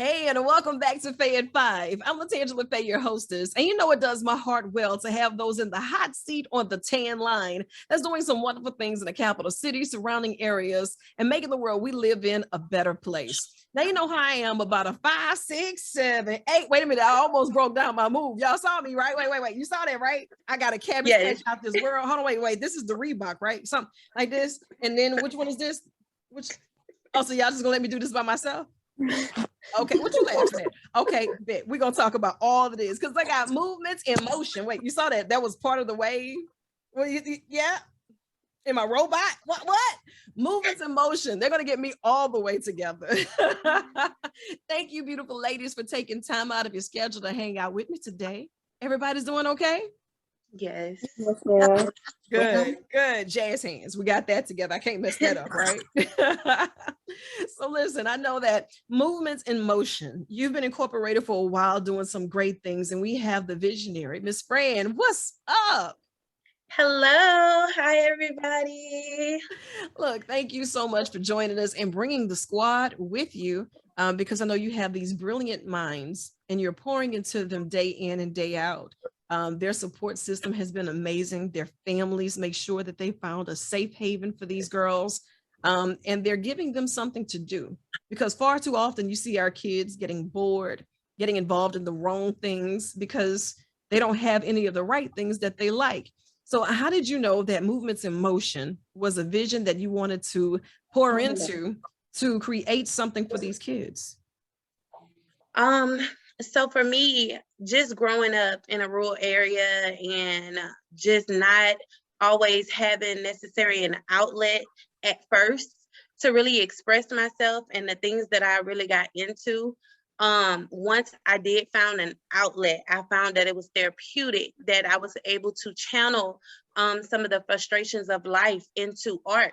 Hey, and welcome back to Fay at 5. I'm LaTangela Fay, your hostess. And you know it does my heart well to have those in the hot seat on the tan line that's doing some wonderful things in the capital city, surrounding areas, and making the world we live in a better place. Now, you know how I am about a 5, 6, 7, 8. Wait a minute, I almost broke down my move. Y'all saw me, right? Wait. You saw that, right? I got a cabbage patch out this world. Hold on, wait. This is the Reebok, right? Something like this. And then which one is this? Oh, so y'all just gonna let me do this by myself? Okay, what you laughing at? Okay, bet we're gonna talk about all of this because I got movements in motion. Wait, you saw that? That was part of the wave. Well, yeah. Am I robot? What? Movements in motion. They're gonna get me all the way together. Thank you, beautiful ladies, for taking time out of your schedule to hang out with me today. Everybody's doing okay? Yes. Good. Jazz hands. We got that together. I can't mess that up, right? So listen, I know that movements in motion, you've been incorporated for a while doing some great things, and we have the visionary, Miss Fran. What's up? Hello. Hi, everybody. Look, thank you so much for joining us and bringing the squad with you, because I know you have these brilliant minds and you're pouring into them day in and day out. Their support system has been amazing. Their families make sure that they found a safe haven for these girls, and they're giving them something to do, because far too often you see our kids getting bored, getting involved in the wrong things because they don't have any of the right things that they like. So how did you know that Movements in Motion was a vision that you wanted to pour into to create something for these kids? So for me, just growing up in a rural area and just not always having necessary an outlet at first to really express myself and the things that I really got into. Once I did found an outlet, I found that it was therapeutic, that I was able to channel some of the frustrations of life into art.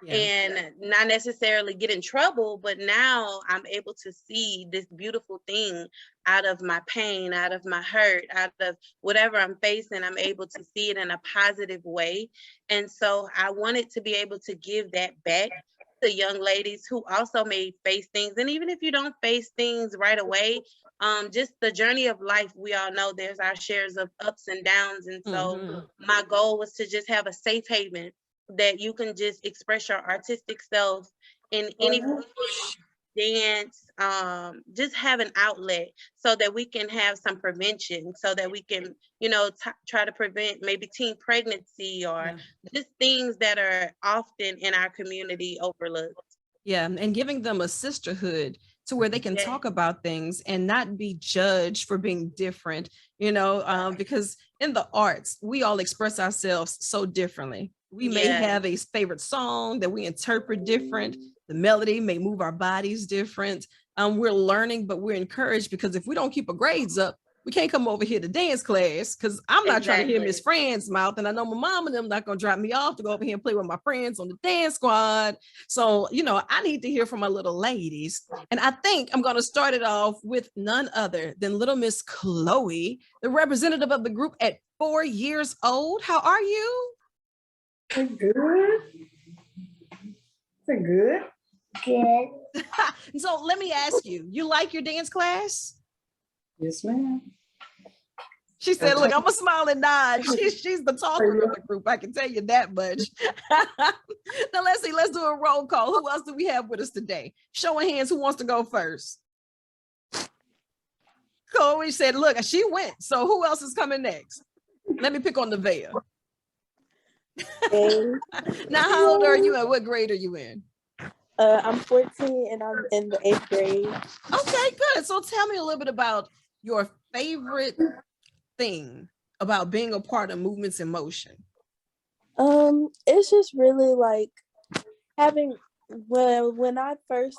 Yeah. And not necessarily get in trouble, but now I'm able to see this beautiful thing out of my pain, out of my hurt, out of whatever I'm facing. I'm able to see it in a positive way. And so I wanted to be able to give that back to young ladies who also may face things. And even if you don't face things right away, just the journey of life, we all know there's our shares of ups and downs. And so my goal was to just have a safe haven that you can just express your artistic self in any dance, just have an outlet so that we can have some prevention, so that we can, try to prevent maybe teen pregnancy or just things that are often in our community overlooked. Yeah, and giving them a sisterhood to where they can talk about things and not be judged for being different, because in the arts, we all express ourselves so differently. We may have a favorite song that we interpret different. The melody may move our bodies different. We're learning, but we're encouraged, because if we don't keep our grades up, we can't come over here to dance class, because I'm not trying to hear Miss Fran's mouth. And I know my mom and them not going to drop me off to go over here and play with my friends on the dance squad. So, I need to hear from my little ladies. And I think I'm going to start it off with none other than little Miss Chloe, the representative of the group at 4 years old. How are you? Good. Good. So let me ask you, you like your dance class? Yes, ma'am. She said, look, I'm a smile and nod. She's the talker of the group. I can tell you that much. Now let's see, let's do a roll call. Who else do we have with us today? Show of hands, who wants to go first? Chloe said, look, she went. So who else is coming next? Let me pick on Nevaeh. Now, how old are you and what grade are you in? I'm 14 and I'm in the 8th grade. Okay, good. So tell me a little bit about your favorite thing about being a part of Movements in Motion. It's just really like having, when I first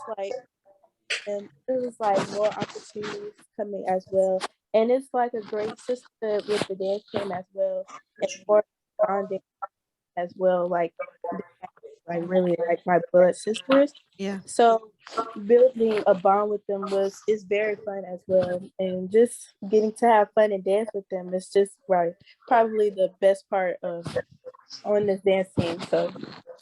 and it was like more opportunities coming as well. And it's like a great sisterhood with the dance team as well. And more bonding as well, like really like my blood sisters. Yeah. So building a bond with them is very fun as well. And just getting to have fun and dance with them is just probably the best part of on this dance team. So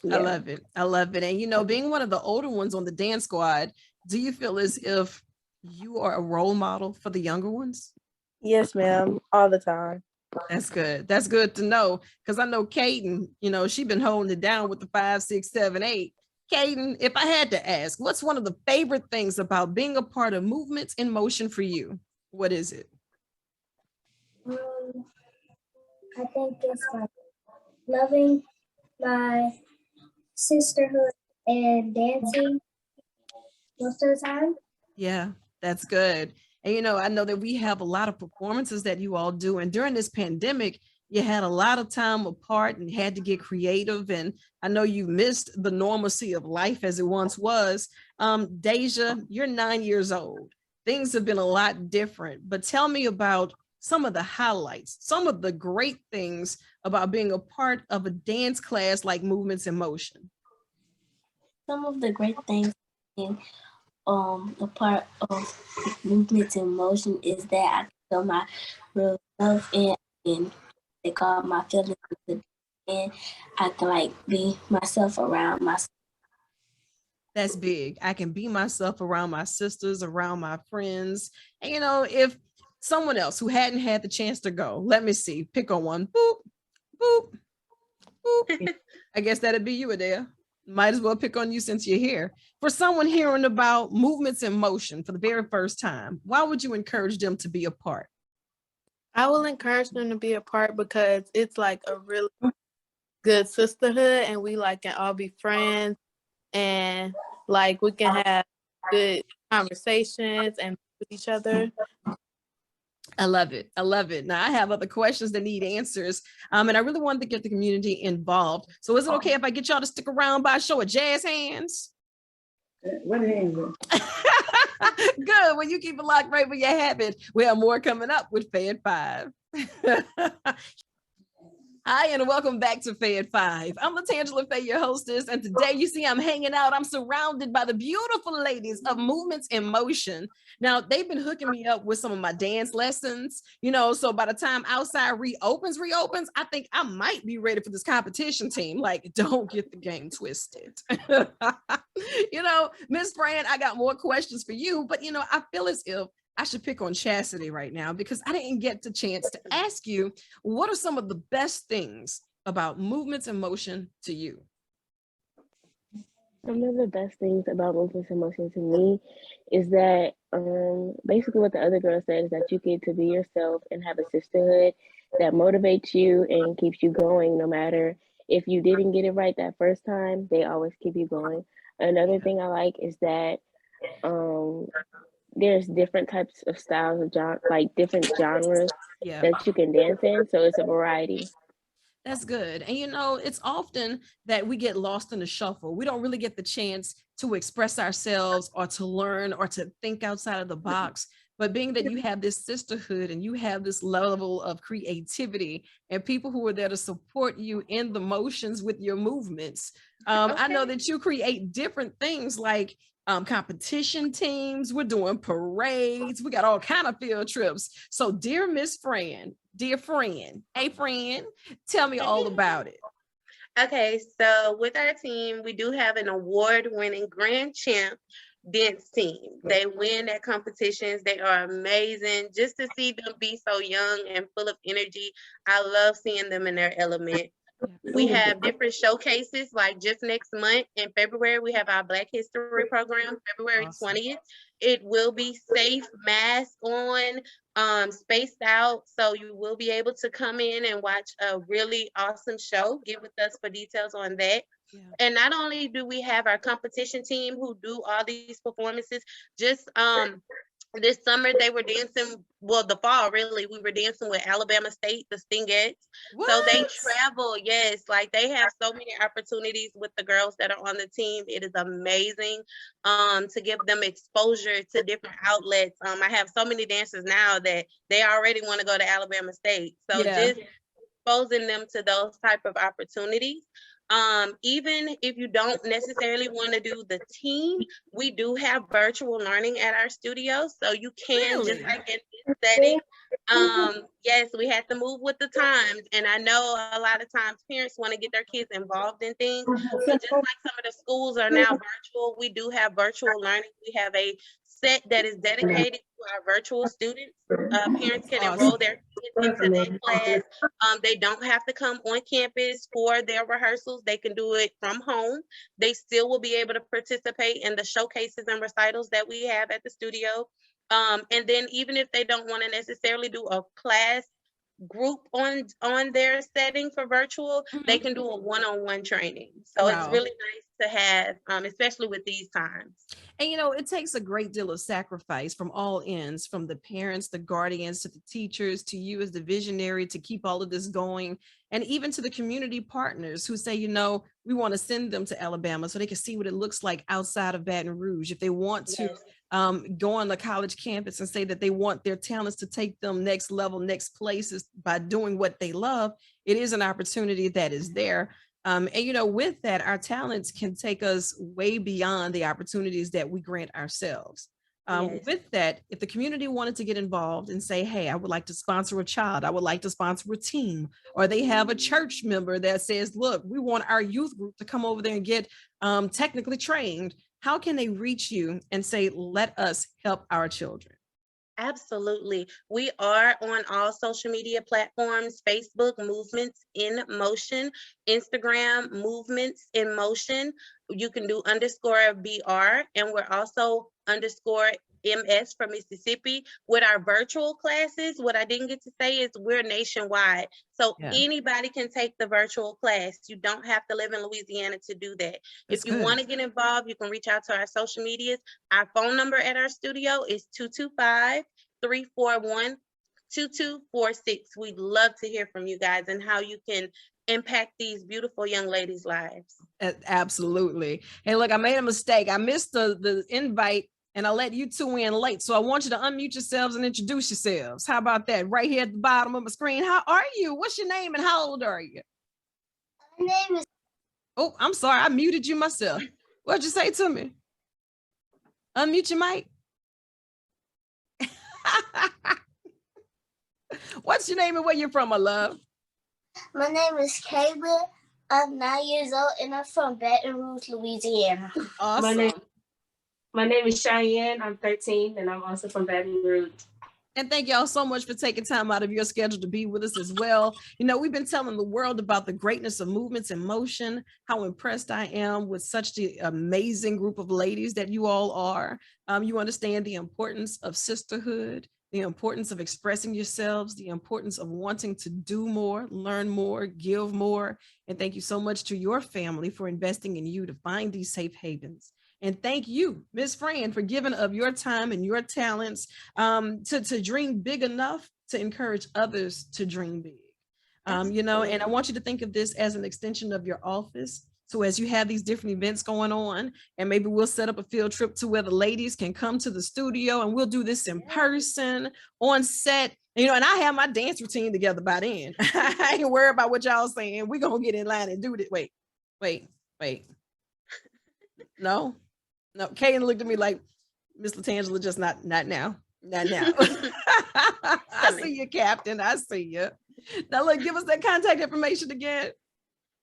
yeah. I love it. And being one of the older ones on the dance squad, do you feel as if you are a role model for the younger ones? Yes, ma'am. All the time. That's good. That's good to know. Because I know Kaden, she been holding it down with the 5, 6, 7, 8. Kaden, if I had to ask, what's one of the favorite things about being a part of Movements in Motion for you? What is it? I think it's like loving my sisterhood and dancing most of the time. Yeah, that's good. And I know that we have a lot of performances that you all do. And during this pandemic, you had a lot of time apart and had to get creative. And I know you missed the normalcy of life as it once was. Deja, you're 9 years old. Things have been a lot different, but tell me about some of the highlights, some of the great things about being a part of a dance class like Movements in Motion. Some of the great things being a part of Movements in Motion is that I can feel my real self and take all my feelings and I can like be myself around myself. That's big. I can be myself around my sisters, around my friends. And if someone else who hadn't had the chance to go, let me see, pick on one. Boop, boop, boop. I guess that'd be you, Adele. Might as well pick on you since you're here. For someone hearing about Movements in Motion for the very first time, why would you encourage them to be a part? I will encourage them to be a part because it's like a really good sisterhood and we like can all be friends and like we can have good conversations and with each other. I love it. I love it. Now I have other questions that need answers. And I really wanted to get the community involved. So is it okay if I get y'all to stick around by a show of jazz hands? What hands? Good. Well, you keep it locked right where you have it. We have more coming up with Fay at 5. Hi, and welcome back to Fay at 5. I'm LaTangela Fay, your hostess, and today you see I'm hanging out. I'm surrounded by the beautiful ladies of Movements in Motion. Now, they've been hooking me up with some of my dance lessons, so by the time outside reopens, I think I might be ready for this competition team. Like, don't get the game twisted. Miss Fran, I got more questions for you, but, I feel as if I should pick on Chastity right now because I didn't get the chance to ask you, what are some of the best things about Movements in Motion to you? Some of the best things about Movements in Motion to me is that basically what the other girl said is that you get to be yourself and have a sisterhood that motivates you and keeps you going no matter if you didn't get it right that first time, they always keep you going. Another thing I like is that there's different types of styles of like different genres that you can dance in, so it's a variety. That's good. And it's often that we get lost in the shuffle. We don't really get the chance to express ourselves or to learn or to think outside of the box. But being that you have this sisterhood and you have this level of creativity and people who are there to support you in the motions with your movements, I know that you create different things like competition teams. We're doing parades. We got all kind of field trips. So dear Miss Fran, dear friend, hey friend, tell me all about it. Okay, so with our team, we do have an award-winning grand champ dance team. They win at competitions. They are amazing. Just to see them be so young and full of energy, I love seeing them in their element. We have different showcases, like just next month in February, we have our Black History program, February 20th. It will be safe, mask on, spaced out. So you will be able to come in and watch a really awesome show. Get with us for details on that. Yeah. And not only do we have our competition team who do all these performances, just this summer they were dancing, well, the fall really, we were dancing with Alabama State, the Stingettes. What? So they travel, yes, like they have so many opportunities with the girls that are on the team. It is amazing to give them exposure to different outlets. I have so many dancers now that they already want to go to Alabama State. So just exposing them to those type of opportunities. Even if you don't necessarily want to do the team, we do have virtual learning at our studio. So you can just like in this setting. Yes, we have to move with the times. And I know a lot of times parents want to get their kids involved in things. So just like some of the schools are now virtual, we do have virtual learning. We have a set that is dedicated to our virtual students. Parents can Awesome. enroll their kids into that class. They don't have to come on campus for their rehearsals. They can do it from home. They still will be able to participate in the showcases and recitals that we have at the studio. And then even if they don't want to necessarily do a class group on their setting for virtual, they can do a one-on-one training. So it's Wow. really nice to have, especially with these times. And you know, it takes a great deal of sacrifice from all ends, from the parents, the guardians, to the teachers, to you as the visionary to keep all of this going, and even to the community partners who say, you know, we want to send them to Alabama so they can see what it looks like outside of Baton Rouge. If they want to go on the college campus and say that they want their talents to take them next level, next places by doing what they love, it is an opportunity that is there. And, you know, with that, our talents can take us way beyond the opportunities that we grant ourselves. With that, if the community wanted to get involved and say, hey, I would like to sponsor a child, I would like to sponsor a team, or they have a church member that says, look, we want our youth group to come over there and get technically trained, how can they reach you and say, let us help our children? Absolutely. We are on all social media platforms: Facebook, Movements in Motion; Instagram, Movements in Motion. You can do _BR, and we're also _MS for Mississippi. With our virtual classes, what I didn't get to say is we're nationwide. So anybody can take the virtual class. You don't have to live in Louisiana to do that. If you want to get involved, you can reach out to our social medias. Our phone number at our studio is 225-341-2246. We'd love to hear from you guys and how you can impact these beautiful young ladies' lives. Absolutely. Hey, look, I made a mistake. I missed the invite and I let you two in late. So I want you to unmute yourselves and introduce yourselves. How about that? Right here at the bottom of my screen. How are you? What's your name and how old are you? My name is. Oh, I'm sorry. I muted you myself. What'd you say to me? Unmute your mic. What's your name and where you're from, my love? My name is Kayla. I'm 9 years old and I'm from Baton Rouge, Louisiana. Awesome. My name is Cheyenne. I'm 13 and I'm also from Baton Rouge. And thank y'all so much for taking time out of your schedule to be with us as well. You know, we've been telling the world about the greatness of Movements in Motion, how impressed I am with such the amazing group of ladies that you all are. You understand the importance of sisterhood, the importance of expressing yourselves, the importance of wanting to do more, learn more, give more. And thank you so much to your family for investing in you to find these safe havens. And thank you, Ms. Fran, for giving of your time and your talents to dream big enough to encourage others to dream big. You know, and I want you to think of this as an extension of your office. So as you have these different events going on, and maybe we'll set up a field trip to where the ladies can come to the studio and we'll do this in person, on set, you know, and I have my dance routine together by then. I ain't worried about what y'all saying. We're going to get in line and do it. Wait. No. Kaden looked at me like, Miss LaTangela, just not now. I see you, Captain. I see you. Now, look, give us that contact information again.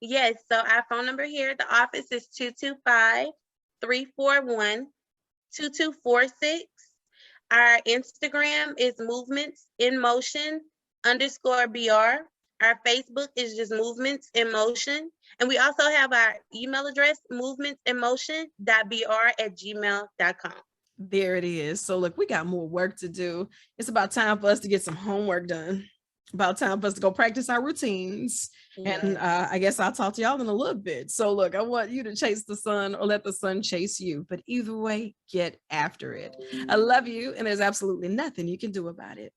Yes, so our phone number here at the office is 225-341-2246. Our Instagram is Movements in Motion _BR. Our Facebook is just Movements in Motion. And we also have our email address, movementsinmotion.br@gmail.com. There it is. So look, we got more work to do. It's about time for us to get some homework done. About time for us to go practice our routines. And I guess I'll talk to y'all in a little bit. So look, I want you to chase the sun or let the sun chase you. But either way, get after it. I love you. And there's absolutely nothing you can do about it.